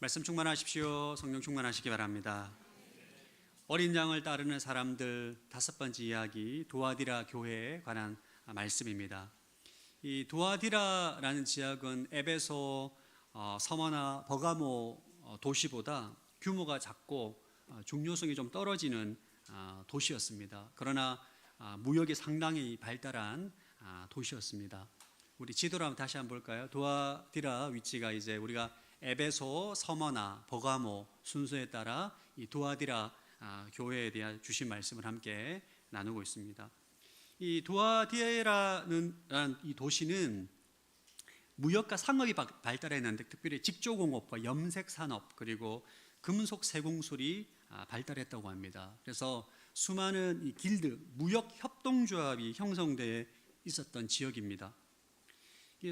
말씀 충만하십시오. 성령 충만하시기 바랍니다. 어린 양을 따르는 사람들 다섯 번째 이야기, 두아디라 교회에 관한 말씀입니다. 이 두아디라라는 지역은 에베소, 서머나 버가모 도시보다 규모가 작고 중요성이 좀 떨어지는 도시였습니다. 그러나 무역이 상당히 발달한 도시였습니다. 우리 지도를 한번 다시 한번 볼까요? 두아디라 위치가 이제 우리가 에베소, 서머나, 버가모 순서에 따라 이 두아디라 교회에 대한 주신 말씀을 함께 나누고 있습니다. 이 두아디라는 이 도시는 무역과 상업이 발달했는데 특별히 직조공업과 염색산업 그리고 금속 세공술이 발달했다고 합니다. 그래서 수많은 이 길드, 무역 협동조합이 형성되어 있었던 지역입니다.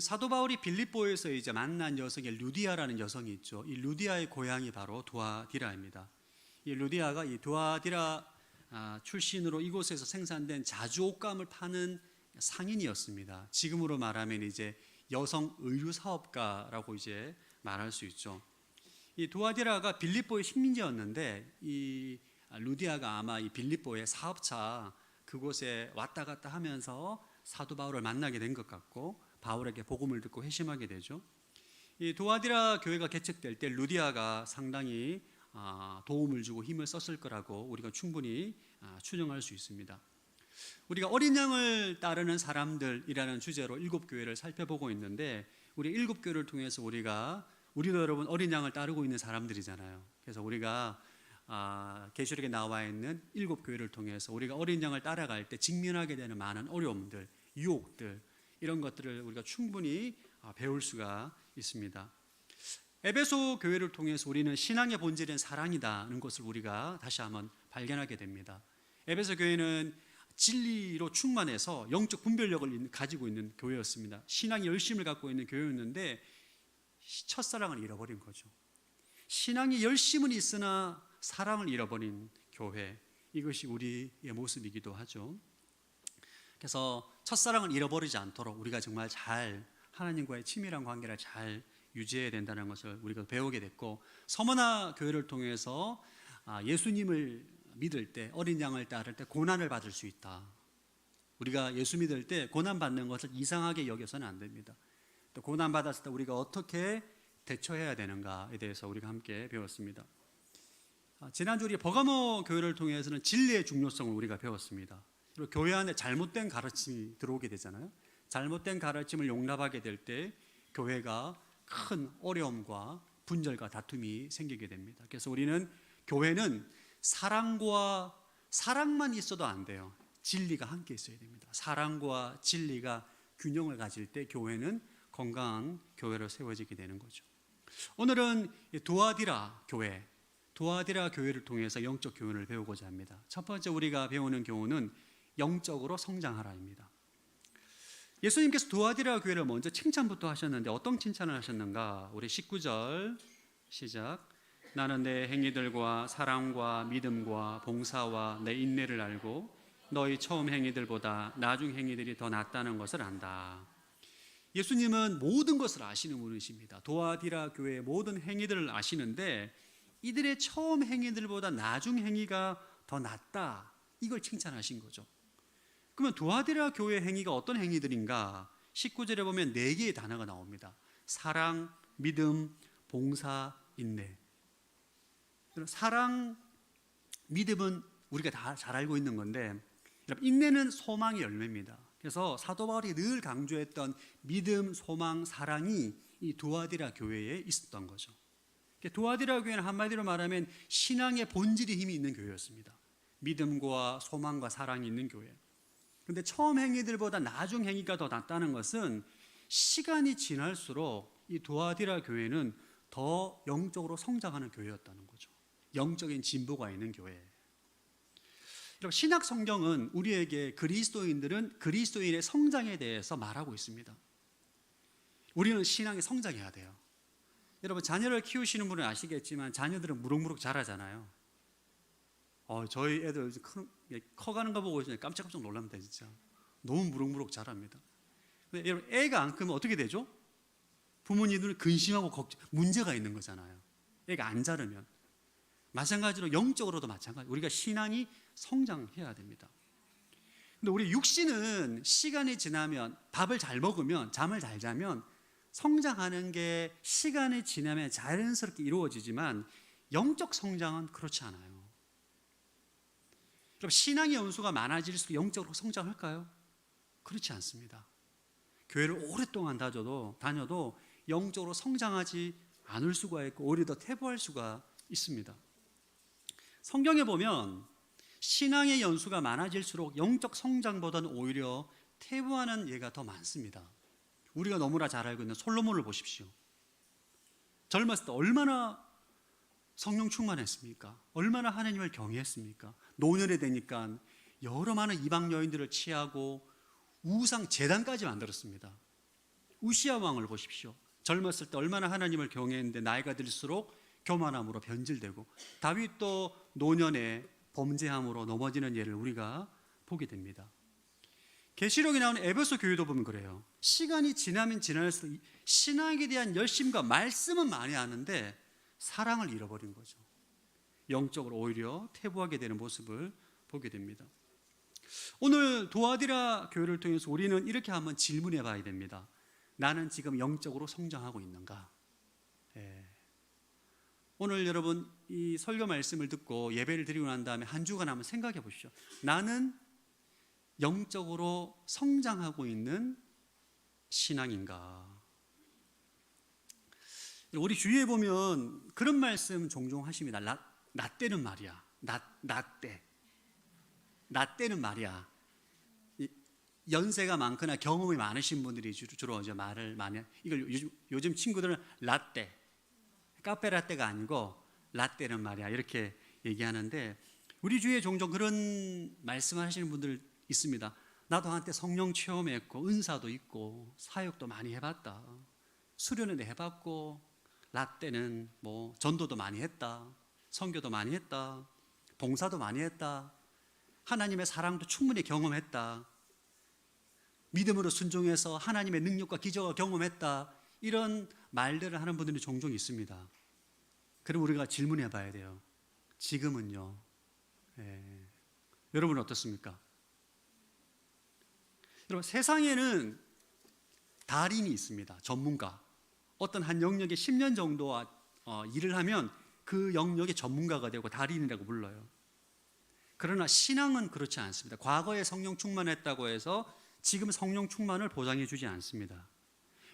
사도 바울이 빌립보에서 이제 만난 여성의 루디아라는 여성이 있죠. 이 루디아의 고향이 바로 두아디라입니다. 이 루디아가 이 두아디라 출신으로 이곳에서 생산된 자주 옷감을 파는 상인이었습니다. 지금으로 말하면 이제 여성 의류 사업가라고 이제 말할 수 있죠. 이 두아디라가 빌립보의 식민지였는데 이 루디아가 아마 이 빌립보의 사업차 그곳에 왔다 갔다 하면서 사도 바울을 만나게 된 것 같고 바울에게 복음을 듣고 회심하게 되죠. 이 두아디라 교회가 개척될 때 루디아가 상당히 도움을 주고 힘을 썼을 거라고 우리가 충분히 추정할 수 있습니다. 우리가 어린 양을 따르는 사람들이라는 주제로 일곱 교회를 살펴보고 있는데 우리 일곱 교회를 통해서 우리도 여러분 어린 양을 따르고 있는 사람들이잖아요. 그래서 우리가 계시록에 나와 있는 일곱 교회를 통해서 우리가 어린 양을 따라갈 때 직면하게 되는 많은 어려움들, 유혹들 이런 것들을 우리가 충분히 배울 수가 있습니다. 에베소 교회를 통해서 우리는 신앙의 본질은 사랑이다는 것을 우리가 다시 한번 발견하게 됩니다. 에베소 교회는 진리로 충만해서 영적 분별력을 가지고 있는 교회였습니다. 신앙의 열심을 갖고 있는 교회였는데 첫사랑을 잃어버린 거죠. 신앙의 열심은 있으나 사랑을 잃어버린 교회, 이것이 우리의 모습이기도 하죠. 그래서 첫사랑을 잃어버리지 않도록 우리가 정말 잘 하나님과의 친밀한 관계를 잘 유지해야 된다는 것을 우리가 배우게 됐고, 서머나 교회를 통해서 예수님을 믿을 때, 어린 양을 따를 때 고난을 받을 수 있다. 우리가 예수 믿을 때 고난 받는 것을 이상하게 여겨서는 안 됩니다. 또 고난 받았을 때 우리가 어떻게 대처해야 되는가에 대해서 우리가 함께 배웠습니다. 지난주 우리 버가모 교회를 통해서는 진리의 중요성을 우리가 배웠습니다. 그리고 교회 안에 잘못된 가르침이 들어오게 되잖아요. 잘못된 가르침을 용납하게 될 때 교회가 큰 어려움과 분절과 다툼이 생기게 됩니다. 그래서 우리는 교회는 사랑만 있어도 안 돼요. 진리가 함께 있어야 됩니다. 사랑과 진리가 균형을 가질 때 교회는 건강한 교회로 세워지게 되는 거죠. 오늘은 두아디라 교회를 통해서 영적 교훈을 배우고자 합니다. 첫 번째 우리가 배우는 교훈은 영적으로 성장하라입니다. 예수님께서 두아디라 교회를 먼저 칭찬부터 하셨는데 어떤 칭찬을 하셨는가? 우리 19절 시작. 나는 내 행위들과 사랑과 믿음과 봉사와 내 인내를 알고 너희 처음 행위들보다 나중 행위들이 더 낫다는 것을 안다. 예수님은 모든 것을 아시는 분이십니다. 두아디라 교회의 모든 행위들을 아시는데 이들의 처음 행위들보다 나중 행위가 더 낫다. 이걸 칭찬하신 거죠. 그러면 두아디라 교회 행위가 어떤 행위들인가? 19절에 보면 4개의 단어가 나옵니다. 사랑, 믿음, 봉사, 인내. 사랑, 믿음은 우리가 다 잘 알고 있는 건데 인내는 소망의 열매입니다. 그래서 사도 바울이 늘 강조했던 믿음, 소망, 사랑이 이 두아디라 교회에 있었던 거죠. 두아디라 교회는 한마디로 말하면 신앙의 본질이 힘이 있는 교회였습니다. 믿음과 소망과 사랑이 있는 교회. 그런데 처음 행위들보다 나중 행위가 더 낫다는 것은 시간이 지날수록 이 두아디라 교회는 더 영적으로 성장하는 교회였다는 거죠. 영적인 진보가 있는 교회. 신약 성경은 우리에게 그리스도인의 성장에 대해서 말하고 있습니다. 우리는 신앙에 성장해야 돼요. 여러분 자녀를 키우시는 분은 아시겠지만 자녀들은 무럭무럭 자라잖아요. 저희 애들 커가는 거 보고 깜짝깜짝 놀랍니다. 진짜 너무 무럭무럭 자랍니다. 근데 여러분 애가 안 크면 어떻게 되죠? 부모님들은 근심하고 문제가 있는 거잖아요. 애가 안 자르면 마찬가지로 영적으로도 마찬가지. 우리가 신앙이 성장해야 됩니다. 근데 우리 육신은 시간이 지나면 밥을 잘 먹으면 잠을 잘 자면 성장하는 게 시간이 지나면 자연스럽게 이루어지지만 영적 성장은 그렇지 않아요. 그럼 신앙의 연수가 많아질수록 영적으로 성장할까요? 그렇지 않습니다. 교회를 오랫동안 다녀도 영적으로 성장하지 않을 수가 있고 오히려 더 퇴보할 수가 있습니다. 성경에 보면 신앙의 연수가 많아질수록 영적 성장보다는 오히려 퇴보하는 예가 더 많습니다. 우리가 너무나 잘 알고 있는 솔로몬을 보십시오. 젊었을 때 얼마나 성령 충만했습니까? 얼마나 하나님을 경외했습니까? 노년이 되니까 여러 많은 이방 여인들을 취하고 우상 제단까지 만들었습니다. 우시야 왕을 보십시오. 젊었을 때 얼마나 하나님을 경외했는데 나이가 들수록 교만함으로 변질되고, 다윗도 노년에 범죄함으로 넘어지는 예를 우리가 보게 됩니다. 계시록에 나오는 에베소 교회도 보면 그래요. 시간이 지나면 지날수록 신앙에 대한 열심과 말씀은 많이 하는데 사랑을 잃어버린 거죠. 영적으로 오히려 퇴보하게 되는 모습을 보게 됩니다. 오늘 도아디라 교회를 통해서 우리는 이렇게 한번 질문해 봐야 됩니다. 나는 지금 영적으로 성장하고 있는가? 오늘 여러분 이 설교 말씀을 듣고 예배를 드리고 난 다음에 한 주간 한번 생각해 보십시오. 나는 영적으로 성장하고 있는 신앙인가? 우리 주위에 보면 그런 말씀 종종 하십니다. 나 때는 말이야. 나 때는 말이야. 연세가 많거나 경험이 많으신 분들이 주로 이제 말을 많이, 이걸 요즘 친구들은 라떼, 카페라떼가 아니고 라떼는 말이야 이렇게 얘기하는데, 우리 주위에 종종 그런 말씀하시는 분들 있습니다. 나도 한때 성령 체험했고 은사도 있고 사역도 많이 해봤다, 수련회도 해봤고 라떼는 뭐 전도도 많이 했다, 선교도 많이 했다, 봉사도 많이 했다, 하나님의 사랑도 충분히 경험했다, 믿음으로 순종해서 하나님의 능력과 기적을 경험했다, 이런 말들을 하는 분들이 종종 있습니다. 그럼 우리가 질문해 봐야 돼요. 지금은요? 여러분은 어떻습니까? 여러분, 세상에는 달인이 있습니다. 전문가. 어떤 한 영역에 10년 정도 일을 하면 그 영역의 전문가가 되고 달인이라고 불러요. 그러나 신앙은 그렇지 않습니다. 과거에 성령 충만했다고 해서 지금 성령 충만을 보장해 주지 않습니다.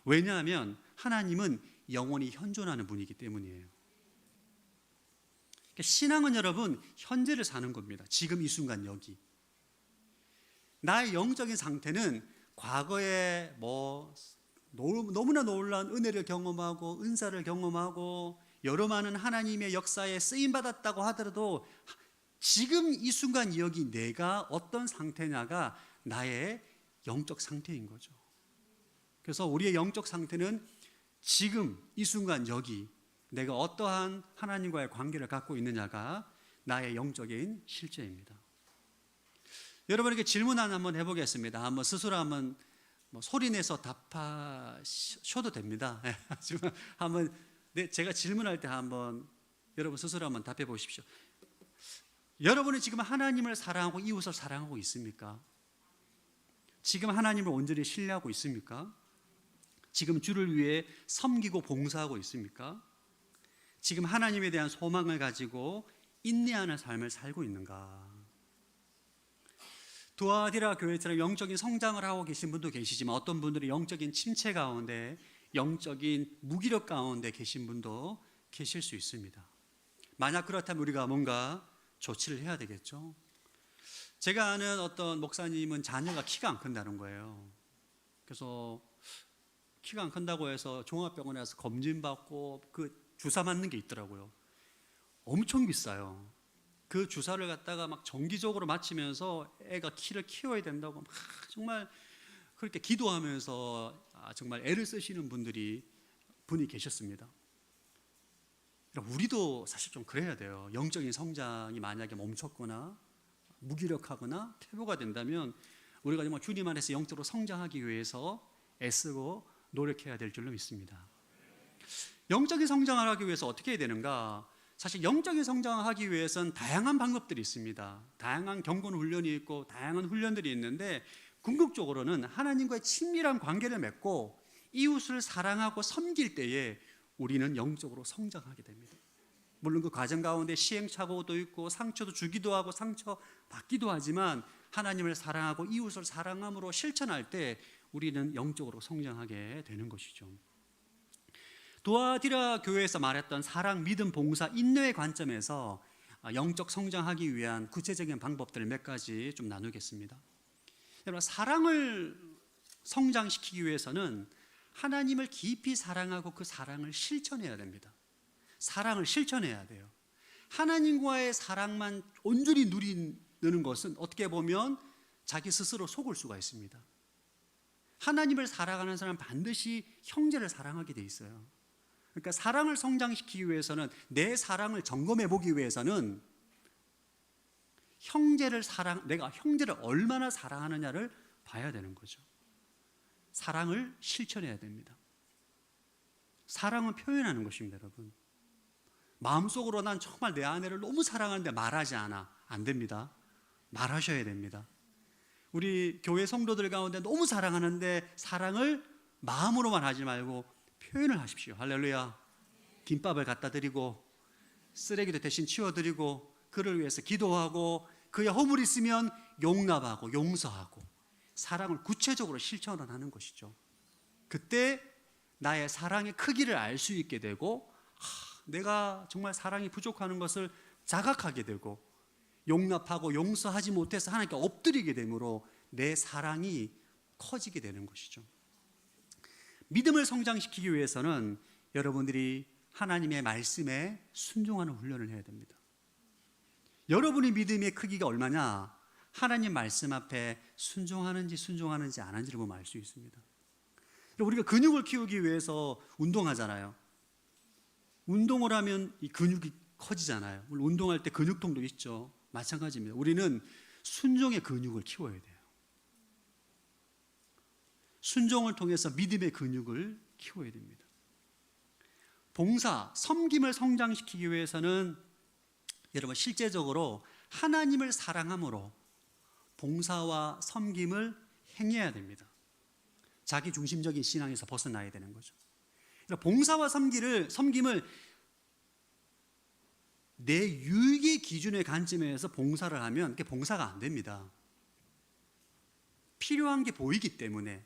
왜냐하면 하나님은 영원히 현존하는 분이기 때문이에요. 그러니까 신앙은 여러분 현재를 사는 겁니다. 지금 이 순간 여기. 나의 영적인 상태는 과거에 너무나 놀라운 은혜를 경험하고 은사를 경험하고 여러 많은 하나님의 역사에 쓰임받았다고 하더라도 지금 이 순간 여기 내가 어떤 상태냐가 나의 영적 상태인 거죠. 그래서 우리의 영적 상태는 지금 이 순간 여기 내가 어떠한 하나님과의 관계를 갖고 있느냐가 나의 영적인 실제입니다. 여러분에게 질문 하나 한번 해보겠습니다. 한번 스스로 한번 소리내서 답하셔도 됩니다. 한번 제가 질문할 때 한번 여러분 스스로 한번 답해 보십시오. 여러분은 지금 하나님을 사랑하고 이웃을 사랑하고 있습니까? 지금 하나님을 온전히 신뢰하고 있습니까? 지금 주를 위해 섬기고 봉사하고 있습니까? 지금 하나님에 대한 소망을 가지고 인내하는 삶을 살고 있는가? 두아디라 교회처럼 영적인 성장을 하고 계신 분도 계시지만 어떤 분들이 영적인 침체 가운데, 영적인 무기력 가운데 계신 분도 계실 수 있습니다. 만약 그렇다면 우리가 뭔가 조치를 해야 되겠죠. 제가 아는 어떤 목사님은 자녀가 키가 안 큰다는 거예요. 그래서 키가 안 큰다고 해서 종합병원에 가서 검진받고 그 주사 맞는 게 있더라고요. 엄청 비싸요. 그 주사를 갖다가 막 정기적으로 맞히면서 애가 키를 키워야 된다고 막 정말 그렇게 기도하면서 정말 애를 쓰시는 분이 계셨습니다. 우리도 사실 좀 그래야 돼요. 영적인 성장이 만약에 멈췄거나 무기력하거나 퇴보가 된다면 우리가 정말 주님 안에서 영적으로 성장하기 위해서 애쓰고 노력해야 될 줄로 믿습니다. 영적인 성장을 하기 위해서 어떻게 해야 되는가? 사실 영적인 성장을 하기 위해서는 다양한 방법들이 있습니다. 다양한 경건 훈련이 있고 다양한 훈련들이 있는데, 궁극적으로는 하나님과의 친밀한 관계를 맺고 이웃을 사랑하고 섬길 때에 우리는 영적으로 성장하게 됩니다. 물론 그 과정 가운데 시행착오도 있고 상처도 주기도 하고 상처 받기도 하지만, 하나님을 사랑하고 이웃을 사랑함으로 실천할 때 우리는 영적으로 성장하게 되는 것이죠. 도아디라 교회에서 말했던 사랑, 믿음, 봉사, 인내의 관점에서 영적 성장하기 위한 구체적인 방법들을 몇 가지 좀 나누겠습니다. 여러분, 사랑을 성장시키기 위해서는 하나님을 깊이 사랑하고 그 사랑을 실천해야 됩니다. 사랑을 실천해야 돼요. 하나님과의 사랑만 온전히 누리는 것은 어떻게 보면 자기 스스로 속을 수가 있습니다. 하나님을 사랑하는 사람은 반드시 형제를 사랑하게 돼 있어요. 그러니까 사랑을 성장시키기 위해서는, 내 사랑을 점검해 보기 위해서는 내가 형제를 얼마나 사랑하느냐를 봐야 되는 거죠. 사랑을 실천해야 됩니다. 사랑은 표현하는 것입니다, 여러분. 마음속으로 난 정말 내 아내를 너무 사랑하는데 말하지 않아. 안 됩니다. 말하셔야 됩니다. 우리 교회 성도들 가운데 너무 사랑하는데 사랑을 마음으로만 하지 말고 표현을 하십시오. 할렐루야. 김밥을 갖다 드리고 쓰레기도 대신 치워드리고 그를 위해서 기도하고 그의 허물이 있으면 용납하고 용서하고 사랑을 구체적으로 실천을 하는 것이죠. 그때 나의 사랑의 크기를 알 수 있게 되고, 내가 정말 사랑이 부족하는 것을 자각하게 되고, 용납하고 용서하지 못해서 하나님께 엎드리게 되므로 내 사랑이 커지게 되는 것이죠. 믿음을 성장시키기 위해서는 여러분들이 하나님의 말씀에 순종하는 훈련을 해야 됩니다. 여러분의 믿음의 크기가 얼마냐? 하나님 말씀 앞에 순종하는지 안 하는지를 보면 알 수 있습니다. 우리가 근육을 키우기 위해서 운동하잖아요. 운동을 하면 이 근육이 커지잖아요. 물론 운동할 때 근육통도 있죠. 마찬가지입니다. 우리는 순종의 근육을 키워야 돼요. 순종을 통해서 믿음의 근육을 키워야 됩니다. 봉사, 섬김을 성장시키기 위해서는 여러분 실제적으로 하나님을 사랑함으로 봉사와 섬김을 행해야 됩니다. 자기 중심적인 신앙에서 벗어나야 되는 거죠. 봉사와 섬김을 내 유익의 기준의 관점에서 봉사를 하면 그게 봉사가 안 됩니다. 필요한 게 보이기 때문에,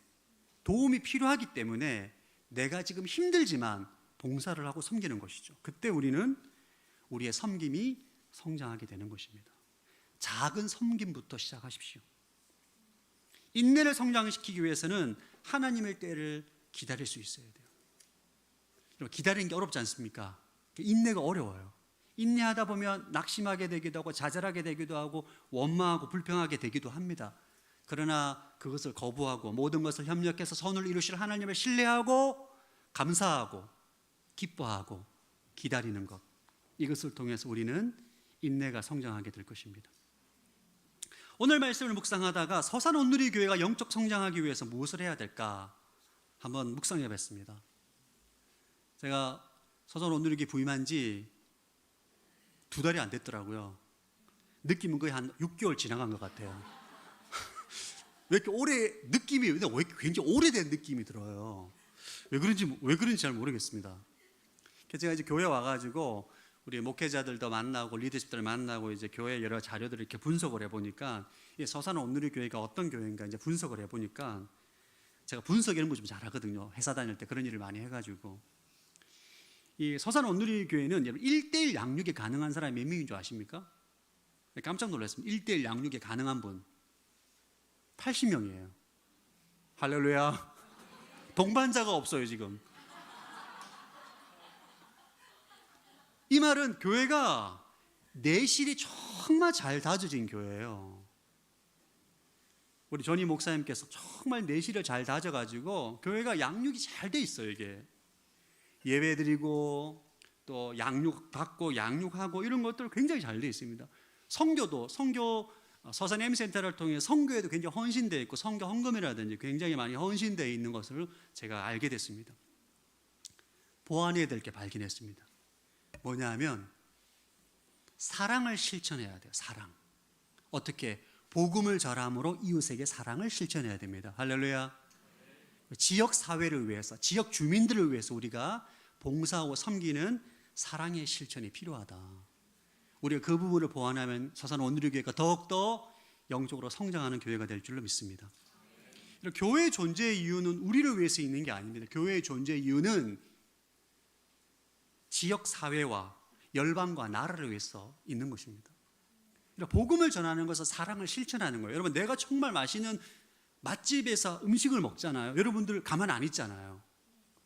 도움이 필요하기 때문에 내가 지금 힘들지만 봉사를 하고 섬기는 것이죠. 그때 우리는 우리의 섬김이 성장하게 되는 것입니다. 작은 섬김부터 시작하십시오. 인내를 성장시키기 위해서는 하나님의 때를 기다릴 수 있어야 돼요. 기다리는 게 어렵지 않습니까? 인내가 어려워요. 인내하다 보면 낙심하게 되기도 하고 좌절하게 되기도 하고 원망하고 불평하게 되기도 합니다. 그러나 그것을 거부하고 모든 것을 협력해서 선을 이루실 하나님을 신뢰하고 감사하고 기뻐하고 기다리는 것, 이것을 통해서 우리는 인내가 성장하게 될 것입니다. 오늘 말씀을 묵상하다가 서산온누리교회가 영적 성장하기 위해서 무엇을 해야 될까 한번 묵상해 봤습니다. 제가 서산온누리교회 부임한 지 2달이 안 됐더라고요. 느낌은 거의 한 6개월 지나간 것 같아요. 왜 이렇게 느낌이 왜 굉장히 오래된 느낌이 들어요. 왜 그런지 잘 모르겠습니다. 제가 이제 교회 와가지고 우리 목회자들도 만나고 리더십들을 만나고 이제 교회 여러 자료들을 이렇게 분석을 해보니까 서산 온누리 교회가 어떤 교회인가 이제 분석을 해보니까, 제가 분석 이런 거 좀 잘하거든요. 회사 다닐 때 그런 일을 많이 해가지고, 이 서산 온누리 교회는 1:1 양육이 가능한 사람이 몇 명인 줄 아십니까? 깜짝 놀랐습니다. 1:1 양육이 가능한 분 80명이에요. 할렐루야. 동반자가 없어요 지금. 이 말은 교회가 내실이 정말 잘 다져진 교회예요. 우리 전희 목사님께서 정말 내실을 잘 다져가지고 교회가 양육이 잘 돼 있어요. 이게 예배드리고 또 양육받고 양육하고 이런 것들 굉장히 잘 돼 있습니다. 선교 서산 M센터를 통해 선교에도 굉장히 헌신되어 있고 선교 헌금이라든지 굉장히 많이 헌신되어 있는 것을 제가 알게 됐습니다. 보완해야 될 게 발견했습니다. 뭐냐면 사랑을 실천해야 돼요. 사랑. 어떻게? 복음을 전함으로 이웃에게 사랑을 실천해야 됩니다. 할렐루야. 지역 사회를 위해서, 지역 주민들을 위해서 우리가 봉사하고 섬기는 사랑의 실천이 필요하다. 우리가 그 부분을 보완하면 서산 온누리교회가 더욱더 영적으로 성장하는 교회가 될 줄로 믿습니다. 교회의 존재의 이유는 우리를 위해서 있는 게 아닙니다. 교회의 존재의 이유는 지역 사회와 열방과 나라를 위해서 있는 것입니다. 복음을 전하는 것은 사랑을 실천하는 거예요. 여러분, 내가 정말 맛있는 맛집에서 음식을 먹잖아요. 여러분들 가만 안 있잖아요.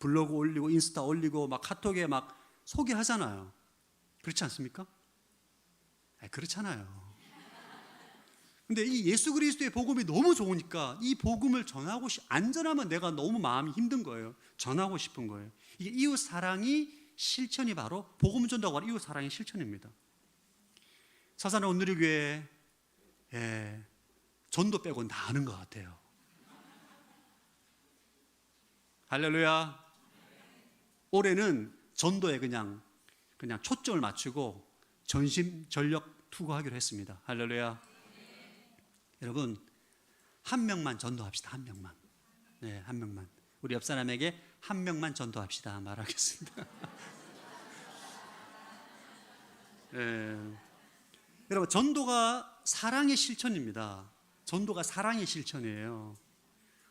블로그 올리고 인스타 올리고 막 카톡에 막 소개하잖아요. 그렇지 않습니까? 그렇잖아요. 근데 이 예수 그리스도의 복음이 너무 좋으니까 이 복음을 전하고 안 전하면 내가 너무 마음이 힘든 거예요. 전하고 싶은 거예요. 이게 이웃 사랑이 실천이 바로 복음 전도가 바로 이웃 사랑의 실천입니다. 서산 온누리교회 전도 빼고는 다 아는 것 같아요. 할렐루야. 올해는 전도에 그냥 초점을 맞추고 전심 전력 투구하기로 했습니다. 할렐루야. 여러분, 한 명만 전도합시다. 한 명만. 네, 한 명만. 우리 옆 사람에게 한 명만 전도합시다 말하겠습니다. 여러분, 전도가 사랑의 실천입니다. 전도가 사랑의 실천이에요.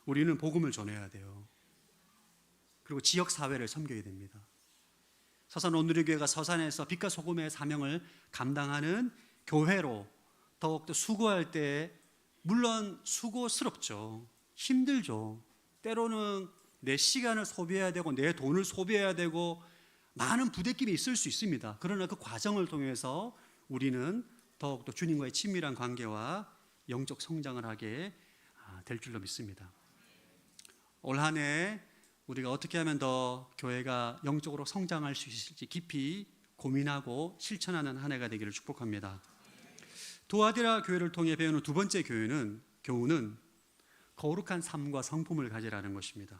우리는 복음을 전해야 돼요. 그리고 지역 사회를 섬겨야 됩니다. 서산 온누리교회가 서산에서 빛과 소금의 사명을 감당하는 교회로 더욱더 수고할 때 물론 수고스럽죠. 힘들죠. 때로는 내 시간을 소비해야 되고 내 돈을 소비해야 되고 많은 부대낌이 있을 수 있습니다. 그러나 그 과정을 통해서 우리는 더욱더 주님과의 친밀한 관계와 영적 성장을 하게 될 줄로 믿습니다. 올 한 해 우리가 어떻게 하면 더 교회가 영적으로 성장할 수 있을지 깊이 고민하고 실천하는 한 해가 되기를 축복합니다. 두아디라 교회를 통해 배우는 두 번째 교훈은 거룩한 삶과 성품을 가지라는 것입니다.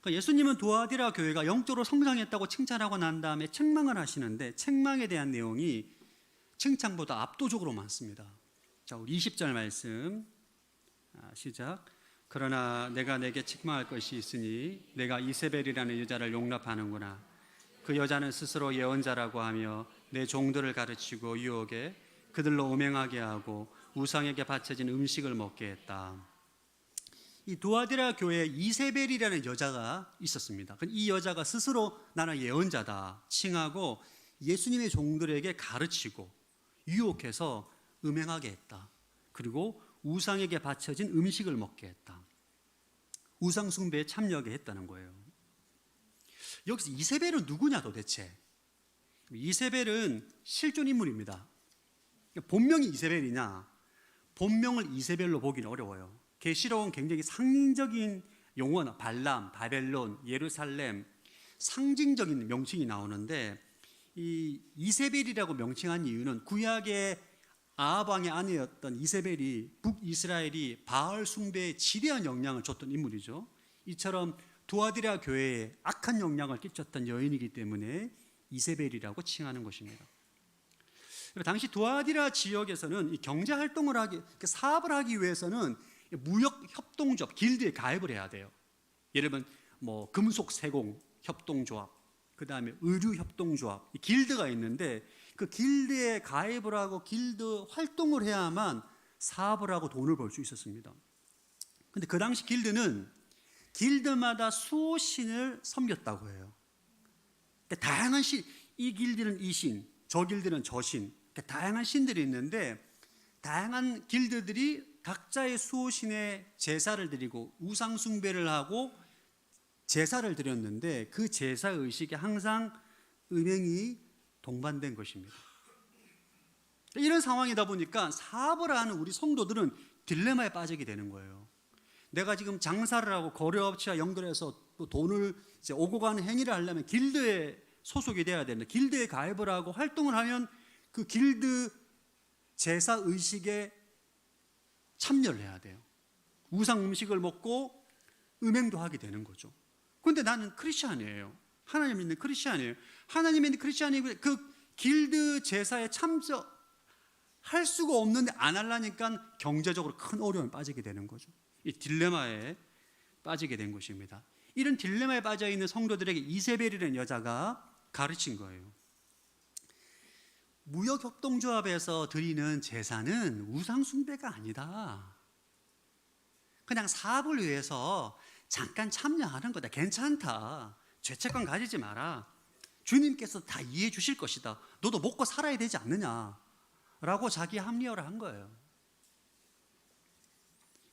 예수님은 두아디라 교회가 영적으로 성장했다고 칭찬하고 난 다음에 책망을 하시는데 책망에 대한 내용이 칭찬보다 압도적으로 많습니다. 자, 우리 20절 말씀 시작. 그러나 내가 내게 책망할 것이 있으니 내가 이세벨이라는 여자를 용납하는구나. 그 여자는 스스로 예언자라고 하며 내 종들을 가르치고 유혹해 그들로 음행하게 하고 우상에게 바쳐진 음식을 먹게 했다. 이 두아디라 교회에 이세벨이라는 여자가 있었습니다. 이 여자가 스스로 나는 예언자다 칭하고 예수님의 종들에게 가르치고 유혹해서 음행하게 했다. 그리고 우상에게 바쳐진 음식을 먹게 했다. 우상 숭배에 참여하게 했다는 거예요. 여기서 이세벨은 누구냐 도대체? 이세벨은 실존 인물입니다. 본명이 이세벨이냐? 본명을 이세벨로 보기는 어려워요. 계시록은 굉장히 상징적인 용어, 발람, 바벨론, 예루살렘 상징적인 명칭이 나오는데 이 이세벨이라고 명칭한 이유는 구약의 아합 왕의 아내였던 이세벨이 북이스라엘이 바알 숭배에 지대한 영향을 줬던 인물이죠. 이처럼 두아디라 교회에 악한 영향을 끼쳤던 여인이기 때문에 이세벨이라고 칭하는 것입니다. 당시 두아디라 지역에서는 경제 활동을 사업을 하기 위해서는 무역 협동조합, 길드에 가입을 해야 돼요. 예를 들면 금속 세공 협동조합, 그 다음에 의류 협동조합, 길드가 있는데 그 길드에 가입을 하고 길드 활동을 해야만 사업을 하고 돈을 벌 수 있었습니다. 그런데 그 당시 길드는 길드마다 수호신을 섬겼다고 해요. 그러니까 다양한 신, 이 길드는 이 신, 저 길드는 저 신, 그러니까 다양한 신들이 있는데 다양한 길드들이 각자의 수호신에 제사를 드리고 우상 숭배를 하고 제사를 드렸는데 그 제사 의식에 항상 음행이 동반된 것입니다. 이런 상황이다 보니까 사업을 하는 우리 성도들은 딜레마에 빠지게 되는 거예요. 내가 지금 장사를 하고 거래업체와 연결해서 또 돈을 이제 오고 가는 행위를 하려면 길드에 소속이 돼야 되는데 길드에 가입을 하고 활동을 하면 그 길드 제사 의식에 참여를 해야 돼요. 우상 음식을 먹고 음행도 하게 되는 거죠. 근데 나는 크리스찬이에요. 하나님 믿는 크리스찬이에요. 하나님 믿는 크리스찬이고 그 길드 제사에 참석할 수가 없는데 안 하려니까 경제적으로 큰 어려움에 빠지게 되는 거죠. 이 딜레마에 빠지게 된 것입니다. 이런 딜레마에 빠져 있는 성도들에게 이세벨이라는 여자가 가르친 거예요. 무역협동조합에서 드리는 제사는 우상숭배가 아니다. 그냥 사업을 위해서 잠깐 참여하는 거다. 괜찮다. 죄책감 가지지 마라. 주님께서 다 이해해 주실 것이다. 너도 먹고 살아야 되지 않느냐 라고 자기 합리화를 한 거예요.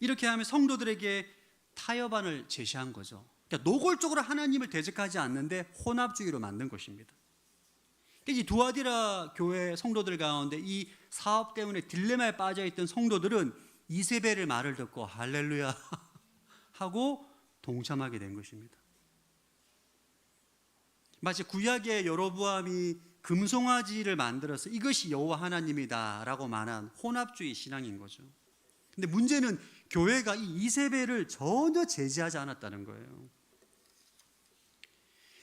이렇게 하면 성도들에게 타협안을 제시한 거죠. 그러니까 노골적으로 하나님을 대적하지 않는데 혼합주의로 만든 것입니다. 이 두아디라 교회 성도들 가운데 이 사업 때문에 딜레마에 빠져있던 성도들은 이세벨의 말을 듣고 할렐루야 하고 동참하게 된 것입니다. 마치 구약의 여로보암이 금송아지를 만들어서 이것이 여호와 하나님이다 라고 말한 혼합주의 신앙인 거죠. 근데 문제는 교회가 이 이세벨을 전혀 제지하지 않았다는 거예요.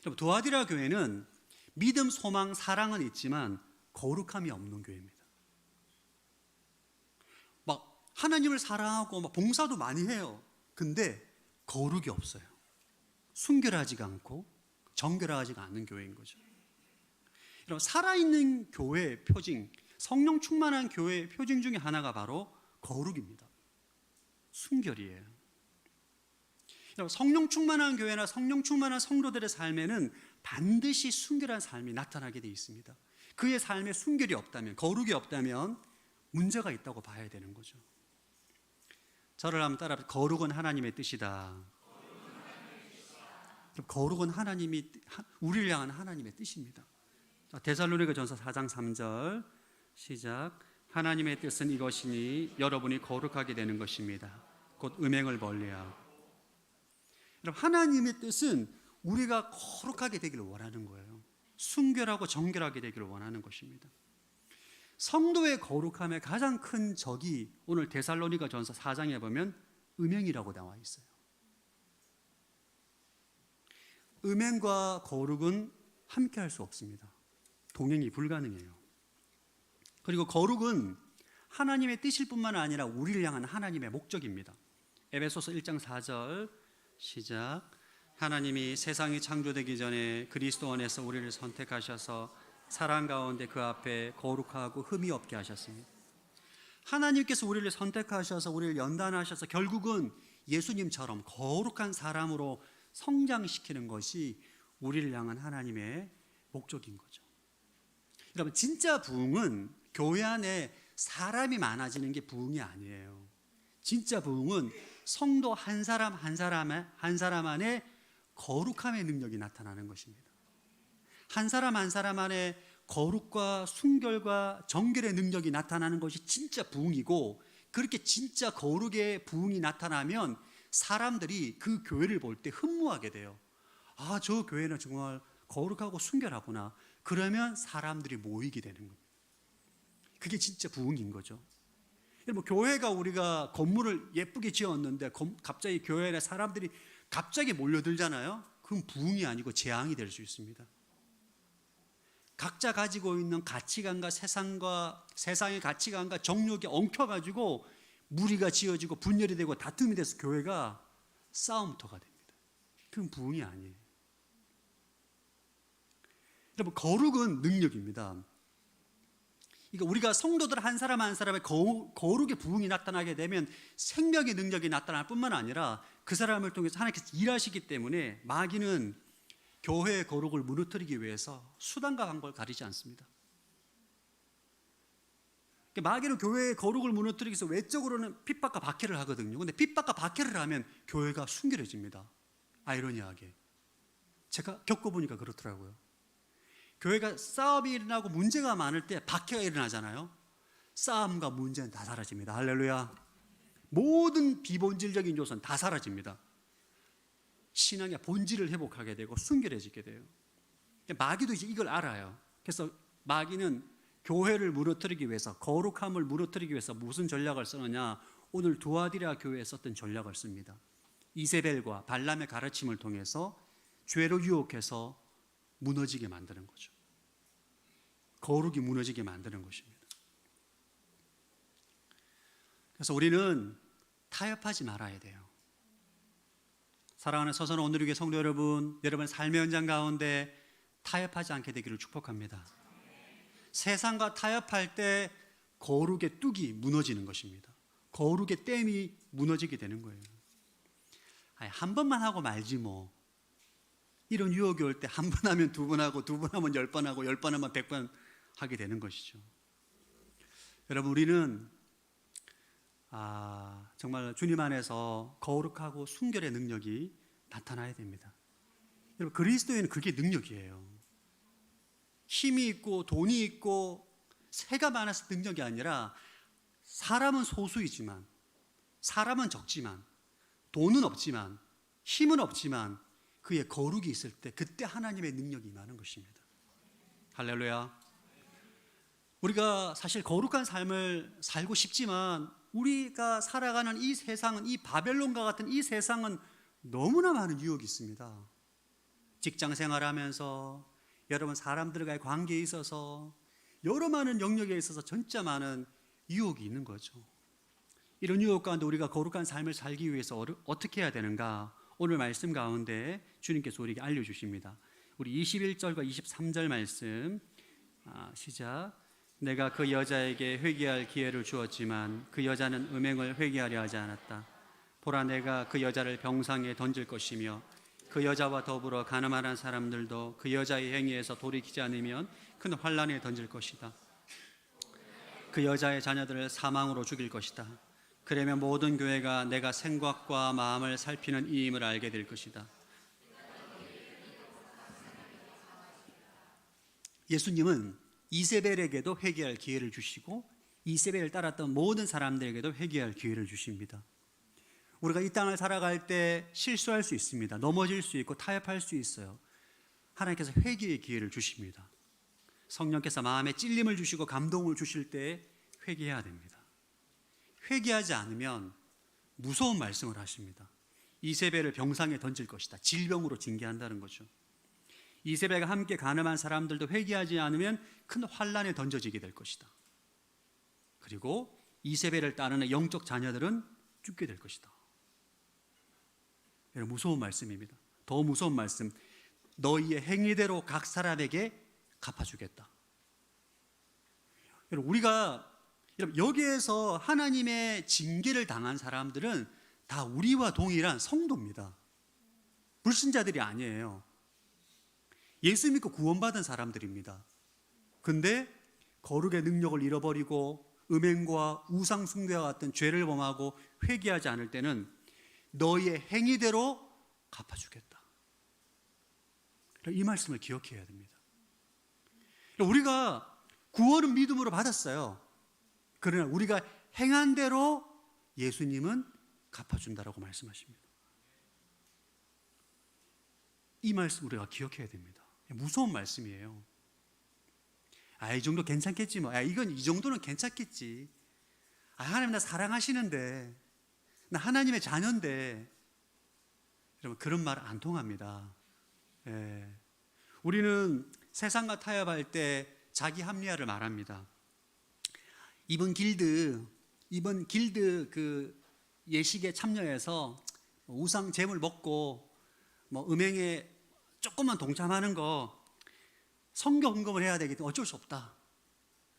여러분, 두아디라 교회는 믿음, 소망, 사랑은 있지만 거룩함이 없는 교회입니다. 막 하나님을 사랑하고 막 봉사도 많이 해요. 근데 거룩이 없어요. 순결하지가 않고 정결하지가 않는 교회인 거죠. 여러분, 살아있는 교회의 표징, 성령 충만한 교회의 표징 중에 하나가 바로 거룩입니다. 순결이에요. 여러분, 성령 충만한 교회나 성령 충만한 성도들의 삶에는 반드시 순결한 삶이 나타나게 되어 있습니다. 그의 삶에 순결이 없다면, 거룩이 없다면 문제가 있다고 봐야 되는 거죠. 저를 한번 따라, 거룩은 하나님의 뜻이다. 거룩은 하나님이 우리를 향한 하나님의 뜻입니다. 데살로니가전서 4장 3절 시작. 하나님의 뜻은 이것이니 여러분이 거룩하게 되는 것입니다. 곧 음행을 멀리하고. 여러분, 하나님의 뜻은 우리가 거룩하게 되기를 원하는 거예요. 순결하고 정결하게 되기를 원하는 것입니다. 성도의 거룩함의 가장 큰 적이 오늘 데살로니가전서 4장에 보면 음행이라고 나와 있어요. 음행과 거룩은 함께 할 수 없습니다. 동행이 불가능해요. 그리고 거룩은 하나님의 뜻일 뿐만 아니라 우리를 향한 하나님의 목적입니다. 에베소서 1장 4절 시작. 하나님이 세상이 창조되기 전에 그리스도 안에서 우리를 선택하셔서 사랑 가운데 그 앞에 거룩하고 흠이 없게 하셨습니다. 하나님께서 우리를 선택하셔서 우리를 연단하셔서 결국은 예수님처럼 거룩한 사람으로 성장시키는 것이 우리를 향한 하나님의 목적인 거죠. 여러분, 진짜 부흥은 교회 안에 사람이 많아지는 게 부흥이 아니에요. 진짜 부흥은 성도 한 사람 한 사람 안에 거룩함의 능력이 나타나는 것입니다. 한 사람 한 사람 안에 거룩과 순결과 정결의 능력이 나타나는 것이 진짜 부흥이고, 그렇게 진짜 거룩의 부흥이 나타나면 사람들이 그 교회를 볼 때 흠모하게 돼요. 아, 저 교회는 정말 거룩하고 순결하구나. 그러면 사람들이 모이게 되는 겁니다. 그게 진짜 부흥인 거죠. 여러분, 교회가 우리가 건물을 예쁘게 지었는데 갑자기 교회 안에 사람들이 갑자기 몰려들잖아요. 그건 부흥이 아니고 재앙이 될 수 있습니다. 각자 가지고 있는 가치관과 세상의 가치관과 정욕이 엉켜가지고 무리가 지어지고 분열이 되고 다툼이 돼서 교회가 싸움터가 됩니다. 그건 부흥이 아니에요. 여러분, 거룩은 능력입니다. 그러니까 우리가 성도들 한 사람 한 사람의 거룩의 부흥이 나타나게 되면 생명의 능력이 나타날 뿐만 아니라 그 사람을 통해서 하나님께서 일하시기 때문에 마귀는 교회의 거룩을 무너뜨리기 위해서 수단과 방법을 가리지 않습니다. 마귀는 교회의 거룩을 무너뜨리기 위해서 외적으로는 핍박과 박해를 하거든요. 그런데 핍박과 박해를 하면 교회가 순결해집니다. 아이러니하게 제가 겪어보니까 그렇더라고요. 교회가 싸움이 일어나고 문제가 많을 때 박해가 일어나잖아요. 싸움과 문제는 다 사라집니다. 할렐루야. 모든 비본질적인 요소는 다 사라집니다. 신앙의 본질을 회복하게 되고 순결해지게 돼요. 마귀도 이제 이걸 알아요. 그래서 마귀는 교회를 무너뜨리기 위해서, 거룩함을 무너뜨리기 위해서 무슨 전략을 쓰느냐, 오늘 두아디라 교회에 썼던 전략을 씁니다. 이세벨과 발람의 가르침을 통해서 죄로 유혹해서 무너지게 만드는 거죠. 거룩이 무너지게 만드는 것입니다. 그래서 우리는 타협하지 말아야 돼요. 사랑하는 서선 오늘의 성도 여러분, 여러분 삶의 현장 가운데 타협하지 않게 되기를 축복합니다. 세상과 타협할 때 거룩의 뚝이 무너지는 것입니다. 거룩의 댐이 무너지게 되는 거예요. 한 번만 하고 말지 뭐. 이런 유혹이 올 때 한 번 하면 두 번 하고, 두 번 하면 10번 하고, 10번 하면 100번 하게 되는 것이죠. 여러분, 우리는 정말 주님 안에서 거룩하고 순결의 능력이 나타나야 됩니다. 여러분, 그리스도인은 그게 능력이에요. 힘이 있고 돈이 있고 새가 많아서 능력이 아니라, 사람은 소수이지만, 사람은 적지만, 돈은 없지만, 힘은 없지만 그의 거룩이 있을 때 그때 하나님의 능력이 임하는 것입니다. 할렐루야. 우리가 사실 거룩한 삶을 살고 싶지만 우리가 살아가는 이 세상은, 이 바벨론과 같은 이 세상은 너무나 많은 유혹이 있습니다. 직장 생활하면서, 여러분 사람들과의 관계에 있어서, 여러 많은 영역에 있어서 진짜 많은 유혹이 있는 거죠. 이런 유혹 가운데 우리가 거룩한 삶을 살기 위해서 어떻게 해야 되는가? 오늘 말씀 가운데 주님께서 우리에게 알려주십니다. 우리 21절과 23절 말씀 시작. 내가 그 여자에게 회개할 기회를 주었지만 그 여자는 음행을 회개하려 하지 않았다. 보라, 내가 그 여자를 병상에 던질 것이며 그 여자와 더불어 가늠하는 사람들도 그 여자의 행위에서 돌이키지 않으면 큰 환난에 던질 것이다. 그 여자의 자녀들을 사망으로 죽일 것이다. 그러면 모든 교회가 내가 생각과 마음을 살피는 이임을 알게 될 것이다. 예수님은 이세벨에게도 회개할 기회를 주시고 이세벨을 따랐던 모든 사람들에게도 회개할 기회를 주십니다. 우리가 이 땅을 살아갈 때 실수할 수 있습니다. 넘어질 수 있고 타협할 수 있어요. 하나님께서 회개의 기회를 주십니다. 성령께서 마음에 찔림을 주시고 감동을 주실 때 회개해야 됩니다. 회개하지 않으면 무서운 말씀을 하십니다. 이세벨을 병상에 던질 것이다. 질병으로 징계한다는 거죠. 이세벨과 함께 가늠한 사람들도 회개하지 않으면 큰 환난에 던져지게 될 것이다. 그리고 이세벨을 따르는 영적 자녀들은 죽게 될 것이다. 여러분, 무서운 말씀입니다. 더 무서운 말씀. 너희의 행위대로 각 사람에게 갚아주겠다. 여러분, 우리가 여기에서 하나님의 징계를 당한 사람들은 다 우리와 동일한 성도입니다. 불신자들이 아니에요. 예수 믿고 구원받은 사람들입니다. 근데 거룩의 능력을 잃어버리고 음행과 우상 숭배와 같은 죄를 범하고 회개하지 않을 때는 너희의 행위대로 갚아주겠다. 이 말씀을 기억해야 됩니다. 우리가 구원은 믿음으로 받았어요. 그러나 우리가 행한 대로 예수님은 갚아준다라고 말씀하십니다. 이 말씀 우리가 기억해야 됩니다. 무서운 말씀이에요. 이 정도 괜찮겠지 뭐. 이건 이 정도는 괜찮겠지. 하나님 나 사랑하시는데, 나 하나님의 자녀인데. 여러분, 그런 말 안 통합니다. 우리는 세상과 타협할 때 자기 합리화를 말합니다. 이번 길드 그 예식에 참여해서 우상 제물 먹고 음행에 조금만 동참하는 거 성교 헌금을 해야 되기 때문에 어쩔 수 없다.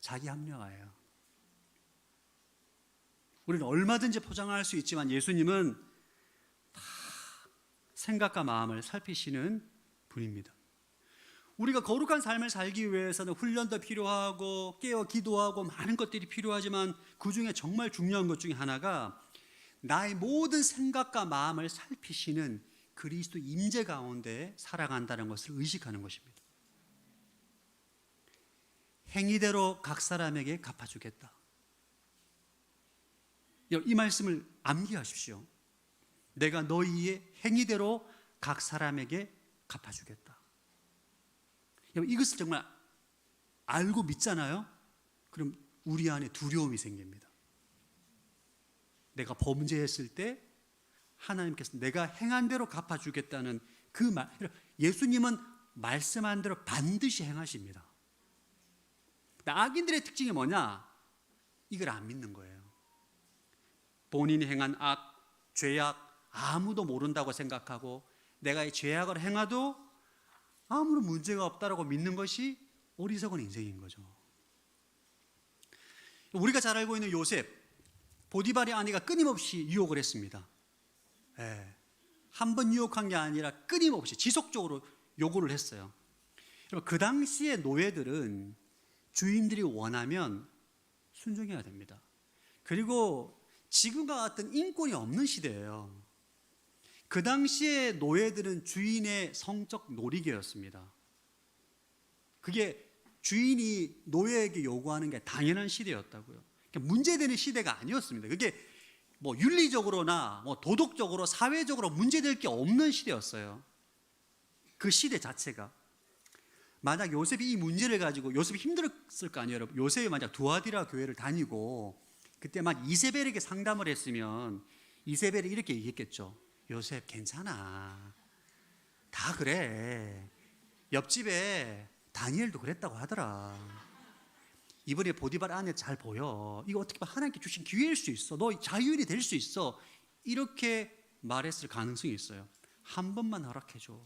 자기 합리화예요. 우리는 얼마든지 포장할 수 있지만 예수님은 다 생각과 마음을 살피시는 분입니다. 우리가 거룩한 삶을 살기 위해서는 훈련도 필요하고 깨어 기도하고 많은 것들이 필요하지만 그 중에 정말 중요한 것 중에 하나가 나의 모든 생각과 마음을 살피시는 그리스도 임재 가운데 살아간다는 것을 의식하는 것입니다. 행위대로 각 사람에게 갚아주겠다. 이 말씀을 암기하십시오. 내가 너희의 행위대로 각 사람에게 갚아주겠다. 이것을 정말 알고 믿잖아요? 그럼 우리 안에 두려움이 생깁니다. 내가 범죄했을 때 하나님께서 내가 행한 대로 갚아주겠다는 그 말, 예수님은 말씀한 대로 반드시 행하십니다. 악인들의 특징이 뭐냐? 이걸 안 믿는 거예요. 본인이 행한 악, 죄악 아무도 모른다고 생각하고 내가 이 죄악을 행해도 아무런 문제가 없다라고 믿는 것이 어리석은 인생인 거죠. 우리가 잘 알고 있는 요셉, 보디발의 아내가 끊임없이 유혹을 했습니다. 한 번 유혹한 게 아니라 끊임없이 지속적으로 요구를 했어요. 그 당시의 노예들은 주인들이 원하면 순종해야 됩니다. 그리고 지금과 같은 인권이 없는 시대예요. 그 당시의 노예들은 주인의 성적 놀이개였습니다. 그게 주인이 노예에게 요구하는 게 당연한 시대였다고요. 그러니까 문제되는 시대가 아니었습니다. 그게 뭐 윤리적으로나 뭐 도덕적으로 사회적으로 문제될 게 없는 시대였어요. 그 시대 자체가. 만약 요셉이 이 문제를 가지고, 요셉이 힘들었을 거 아니에요, 여러분. 요셉이 만약 두아디라 교회를 다니고 그때 막 이세벨에게 상담을 했으면 이세벨이 이렇게 얘기했겠죠. 요셉 괜찮아, 다 그래, 옆집에 다니엘도 그랬다고 하더라, 이번에 보디발 안에 잘 보여, 이거 어떻게 보면 하나님께 주신 기회일 수 있어, 너 자유인이 될 수 있어, 이렇게 말했을 가능성이 있어요. 한 번만 허락해줘.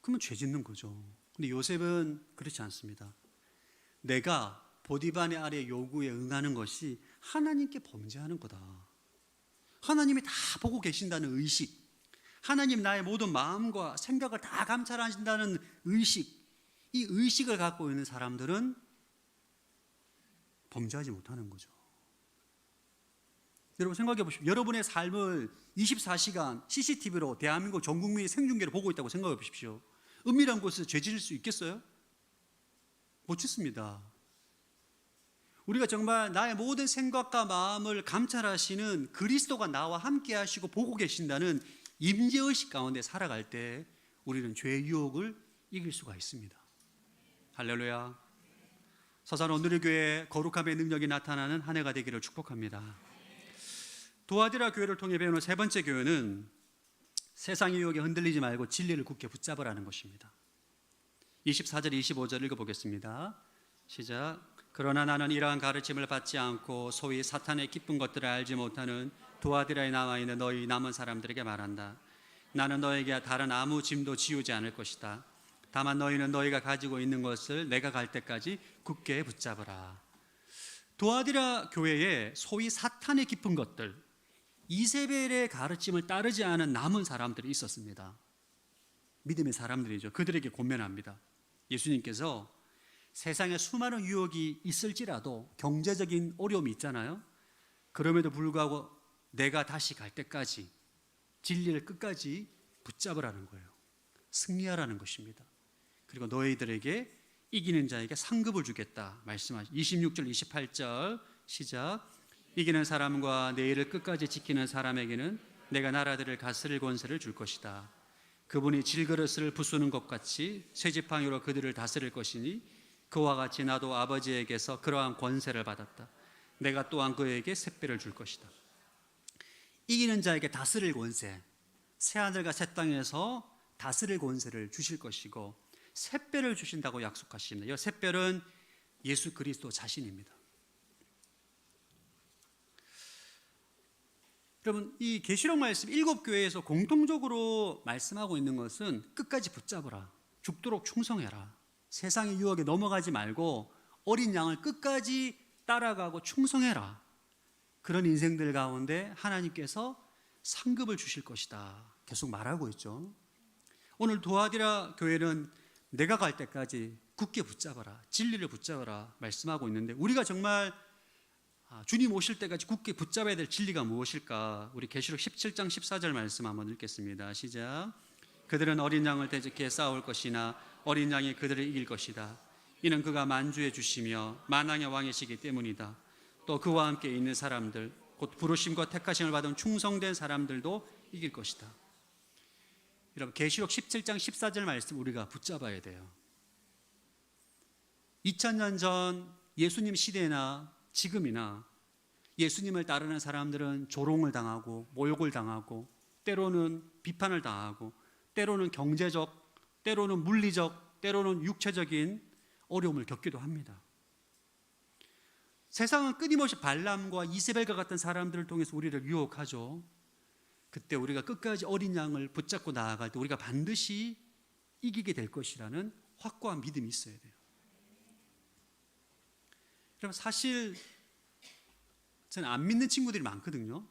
그러면 죄 짓는 거죠. 근데 요셉은 그렇지 않습니다. 내가 보디발의 아래 요구에 응하는 것이 하나님께 범죄하는 거다. 하나님이 다 보고 계신다는 의식, 하나님 나의 모든 마음과 생각을 다 감찰하신다는 의식, 이 의식을 갖고 있는 사람들은 범죄하지 못하는 거죠. 여러분 생각해 보십시오. 여러분의 삶을 24시간 CCTV로 대한민국 전 국민이 생중계로 보고 있다고 생각해 보십시오. 은밀한 곳에서 죄 지을 수 있겠어요? 못 짓습니다. 우리가 정말 나의 모든 생각과 마음을 감찰하시는 그리스도가 나와 함께 하시고 보고 계신다는 임재의식 가운데 살아갈 때 우리는 죄의 유혹을 이길 수가 있습니다. 할렐루야. 서산 오늘의 교회 거룩함의 능력이 나타나는 한 해가 되기를 축복합니다. 두아디라 교회를 통해 배우는 세 번째 교훈은 세상의 유혹에 흔들리지 말고 진리를 굳게 붙잡으라는 것입니다. 24절 25절 읽어보겠습니다. 시작. 그러나 나는 이러한 가르침을 받지 않고 소위 사탄의 기쁜 것들을 알지 못하는 두아디라에 나와 있는 너희 남은 사람들에게 말한다. 나는 너에게 다른 아무 짐도 지우지 않을 것이다. 다만 너희는 너희가 가지고 있는 것을 내가 갈 때까지 굳게 붙잡으라. 두아디라 교회에 소위 사탄의 깊은 것들, 이세벨의 가르침을 따르지 않은 남은 사람들이 있었습니다. 믿음의 사람들이죠. 그들에게 권면합니다. 예수님께서 세상에 수많은 유혹이 있을지라도 경제적인 어려움이 있잖아요. 그럼에도 불구하고 내가 다시 갈 때까지 진리를 끝까지 붙잡으라는 거예요. 승리하라는 것입니다. 그리고 너희들에게 이기는 자에게 상급을 주겠다 말씀하시죠. 26절 28절 시작. 이기는 사람과 내 일을 끝까지 지키는 사람에게는 내가 나라들을 다스릴 권세를 줄 것이다. 그분이 질그릇을 부수는 것 같이 쇠지팡이로 그들을 다스릴 것이니 그와 같이 나도 아버지에게서 그러한 권세를 받았다. 내가 또한 그에게 샛배를 줄 것이다. 이기는 자에게 다스릴 권세, 새하늘과 새 땅에서 다스릴 권세를 주실 것이고 샛배를 주신다고 약속하십니다. 이 샛별은 예수 그리스도 자신입니다. 여러분, 이 계시록 말씀 7교회에서 공통적으로 말씀하고 있는 것은 끝까지 붙잡으라, 죽도록 충성해라, 세상의 유혹에 넘어가지 말고 어린 양을 끝까지 따라가고 충성해라. 그런 인생들 가운데 하나님께서 상급을 주실 것이다 계속 말하고 있죠. 오늘 두아디라 교회는 내가 갈 때까지 굳게 붙잡아라, 진리를 붙잡아라 말씀하고 있는데, 우리가 정말 주님 오실 때까지 굳게 붙잡아야 될 진리가 무엇일까? 우리 계시록 17장 14절 말씀 한번 읽겠습니다. 시작. 그들은 어린 양을 대적해 싸울 것이나 어린 양이 그들을 이길 것이다. 이는 그가 만주해 주시며 만왕의 왕이시기 때문이다. 또 그와 함께 있는 사람들, 곧 부르심과 택하심을 받은 충성된 사람들도 이길 것이다. 여러분, 계시록 17장 14절 말씀 우리가 붙잡아야 돼요. 2000년 전 예수님 시대나 지금이나 예수님을 따르는 사람들은 조롱을 당하고 모욕을 당하고 때로는 비판을 당하고 때로는 경제적, 때로는 물리적, 때로는 육체적인 어려움을 겪기도 합니다. 세상은 끊임없이 발람과 이세벨과 같은 사람들을 통해서 우리를 유혹하죠. 그때 우리가 끝까지 어린 양을 붙잡고 나아갈 때 우리가 반드시 이기게 될 것이라는 확고한 믿음이 있어야 돼요. 여러분, 사실 저는 안 믿는 친구들이 많거든요.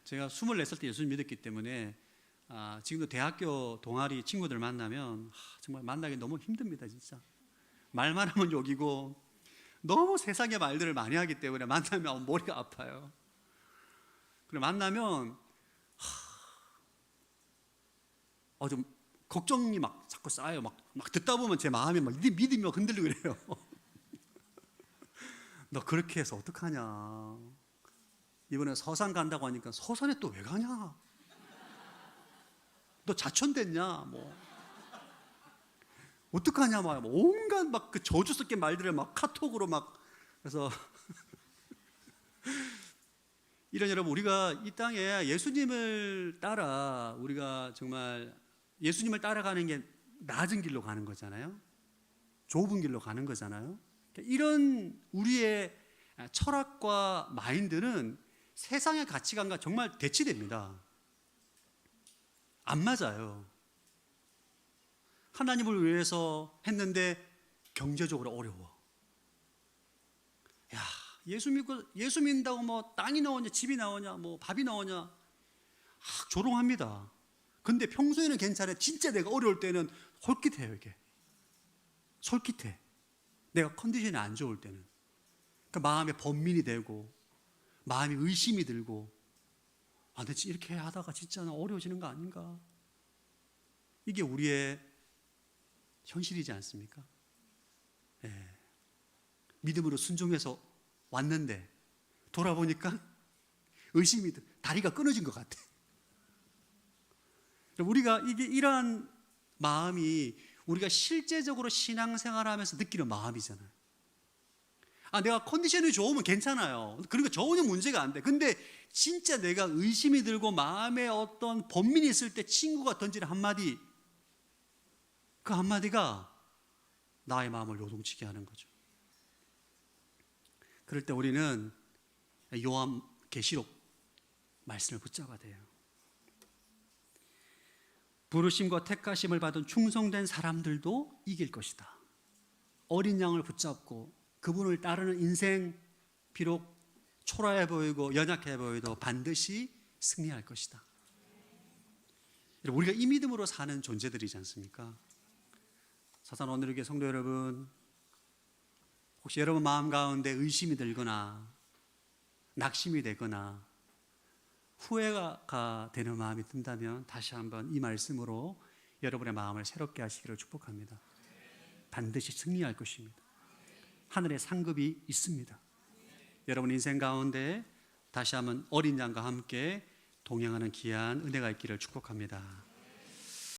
제가 24살 때 예수를 믿었기 때문에 지금도 대학교 동아리 친구들 만나면 정말 만나기 너무 힘듭니다. 진짜 말만 하면 욕이고 너무 세상의 말들을 많이 하기 때문에 만나면 머리가 아파요. 그리고 만나면 좀 걱정이 막 자꾸 쌓여요. 막 듣다 보면 제 마음이 막 믿음이 막 흔들리고 그래요. 너 그렇게 해서 어떡하냐. 이번에 서산 간다고 하니까 서산에 또 왜 가냐. 너 자천됐냐. 뭐 어떡하냐. 막 온갖 막 그 저주 섞인 말들을 막 카톡으로 막. 그래서 이런 여러분, 우리가 이 땅에 예수님을 따라 우리가 정말 예수님을 따라가는 게 낮은 길로 가는 거잖아요. 좁은 길로 가는 거잖아요. 이런 우리의 철학과 마인드는 세상의 가치관과 정말 대치됩니다. 안 맞아요. 하나님을 위해서 했는데 경제적으로 어려워. 야, 예수 믿는다고 뭐 땅이 나오냐, 집이 나오냐, 뭐 밥이 나오냐, 조롱합니다. 근데 평소에는 괜찮아요. 진짜 내가 어려울 때는 솔깃해요. 이게 솔깃해. 내가 컨디션이 안 좋을 때는. 그러니까 마음에 번민이 되고 마음이 의심이 들고 나 이렇게 하다가 진짜 나 어려워지는 거 아닌가. 이게 우리의 현실이지 않습니까? 믿음으로 순종해서 왔는데 돌아보니까 의심이 들, 다리가 끊어진 것 같아. 우리가 이러한 마음이 우리가 실제적으로 신앙생활하면서 느끼는 마음이잖아요. 내가 컨디션이 좋으면 괜찮아요. 그러니까 전혀 문제가 안 돼. 근데 진짜 내가 의심이 들고 마음에 어떤 번민이 있을 때 친구가 던지는 한마디, 그 한마디가 나의 마음을 요동치게 하는 거죠. 그럴 때 우리는 요한계시록 말씀을 붙잡아야 돼요. 부르심과 택하심을 받은 충성된 사람들도 이길 것이다. 어린 양을 붙잡고 그분을 따르는 인생, 비록 초라해 보이고 연약해 보여도 반드시 승리할 것이다. 우리가 이 믿음으로 사는 존재들이지 않습니까? 사상 오늘의 성도 여러분, 혹시 여러분 마음 가운데 의심이 들거나 낙심이 되거나 후회가 되는 마음이 든다면 다시 한번 이 말씀으로 여러분의 마음을 새롭게 하시기를 축복합니다. 반드시 승리할 것입니다. 하늘의 상급이 있습니다. 여러분 인생 가운데 다시 한번 어린 양과 함께 동행하는 귀한 은혜가 있기를 축복합니다.